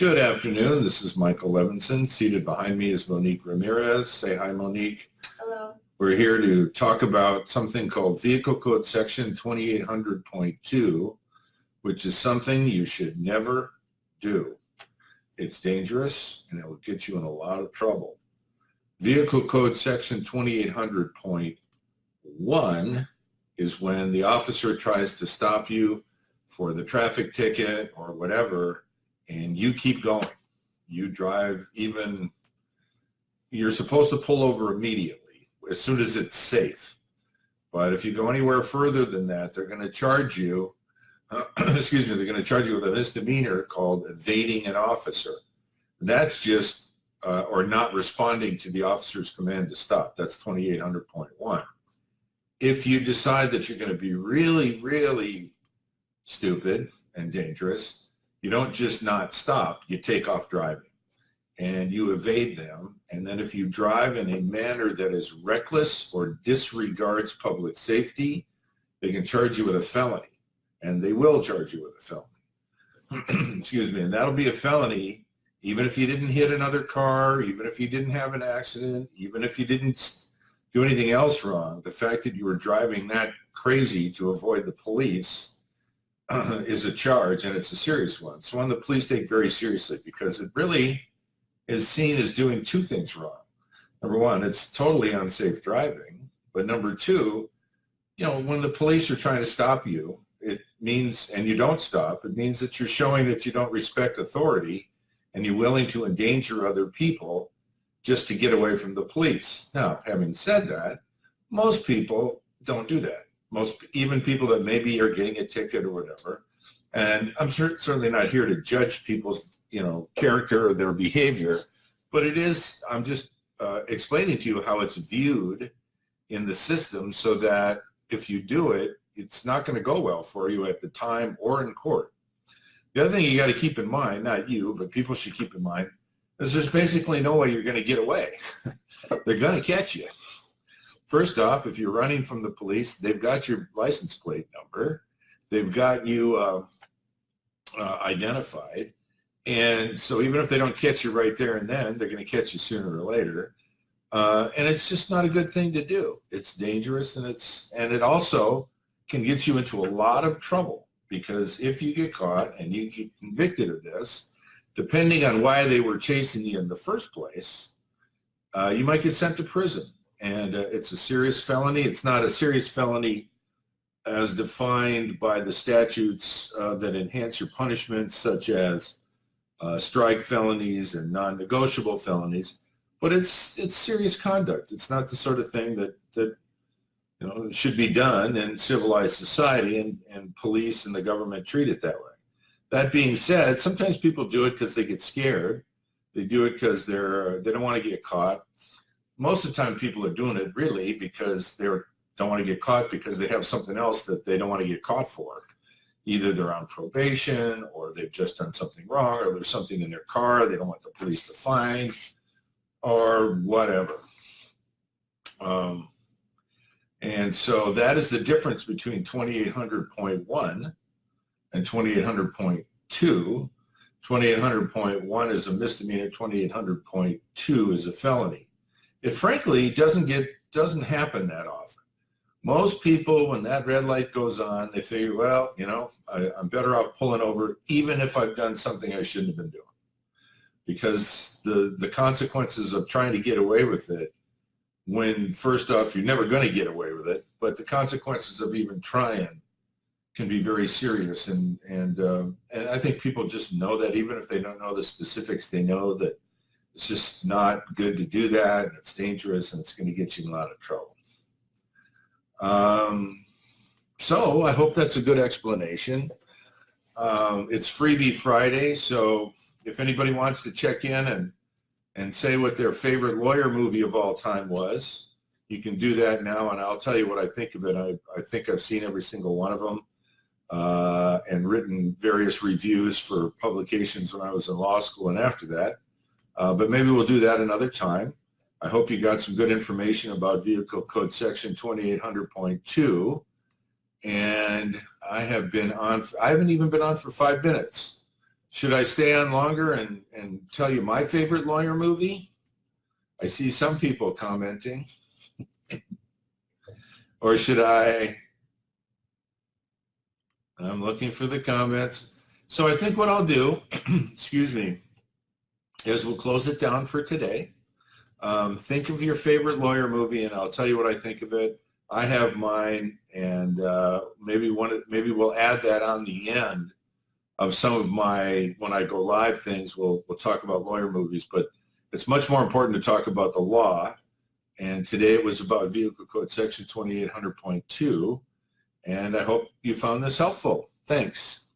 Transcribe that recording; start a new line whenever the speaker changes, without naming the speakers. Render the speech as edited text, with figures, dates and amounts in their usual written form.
Good afternoon. This is Michael Levinson. Seated behind me is Monique Ramirez. Say hi, Monique.
Hello.
We're here to talk about something called Vehicle Code Section 2800.2, which is something you should never do. It's dangerous and it will get you in a lot of trouble. Vehicle Code Section 2800.1 is when the officer tries to stop you for the traffic ticket or whatever, and you keep going. You drive you're supposed to pull over immediately as soon as it's safe. But if you go anywhere further than that, they're going to charge you, they're going to charge you with a misdemeanor called evading an officer. And that's just, or not responding to the officer's command to stop. That's 2800.1. If you decide that you're going to be really, really stupid and dangerous, you don't just not stop, you take off driving and you evade them. And then if you drive in a manner that is reckless or disregards public safety, they can charge you with a felony, and they will charge you with a felony. Excuse me. And that'll be a felony even if you didn't hit another car, even if you didn't have an accident, even if you didn't do anything else wrong. The fact that you were driving that crazy to avoid the police is a charge, and it's a serious one. It's one the police take very seriously because it really is seen as doing two things wrong. Number one, it's totally unsafe driving. But number two, when the police are trying to stop you, it means, and you don't stop, it means that you're showing that you don't respect authority and you're willing to endanger other people just to get away from the police. Now, having said that, most people don't do that. Even people that maybe are getting a ticket or whatever. And I'm certainly not here to judge people's, character or their behavior, but I'm just explaining to you how it's viewed in the system so that if you do it, it's not going to go well for you at the time or in court. The other thing you got to keep in mind, not you, but people should keep in mind, is there's basically no way you're going to get away. They're going to catch you. First off, if you're running from the police, they've got your license plate number. They've got you identified. And so even if they don't catch you right there and then, they're going to catch you sooner or later. And it's just not a good thing to do. It's dangerous, and it also can get you into a lot of trouble, because if you get caught and you get convicted of this, depending on why they were chasing you in the first place, you might get sent to prison. And it's a serious felony. It's not a serious felony as defined by the statutes that enhance your punishments, such as strike felonies and non-negotiable felonies. But it's serious conduct. It's not the sort of thing that should be done in civilized society, and police and the government treat it that way. That being said, sometimes people do it because they get scared. They do it because they don't want to get caught. Most of the time people are doing it really because they don't want to get caught because they have something else that they don't want to get caught for. Either they're on probation, or they've just done something wrong, or there's something in their car they don't want the police to find, or whatever. And so that is the difference between 2800.1 and 2800.2. 2800.1 is a misdemeanor, 2800.2 is a felony. It frankly doesn't happen that often. Most people, when that red light goes on, they figure, well, I'm better off pulling over even if I've done something I shouldn't have been doing. Because the consequences of trying to get away with it, when first off, you're never going to get away with it, but the consequences of even trying can be very serious. And I think people just know that, even if they don't know the specifics, they know that it's just not good to do that, and it's dangerous, and it's going to get you in a lot of trouble. So I hope that's a good explanation. It's Freebie Friday, so if anybody wants to check in and say what their favorite lawyer movie of all time was, you can do that now, and I'll tell you what I think of it. I think I've seen every single one of them and written various reviews for publications when I was in law school and after that. But maybe we'll do that another time. I hope you got some good information about Vehicle Code Section 2800.2. And I haven't even been on for 5 minutes. Should I stay on longer and tell you my favorite lawyer movie? I see some people commenting. Or should I? I'm looking for the comments. So I think what I'll do, excuse me, is we'll close it down for today. Think of your favorite lawyer movie, and I'll tell you what I think of it. I have mine, and maybe we'll add that on the end of some of my, when I go live things, we'll talk about lawyer movies, but it's much more important to talk about the law. And today it was about Vehicle Code Section 2800.2, and I hope you found this helpful. Thanks.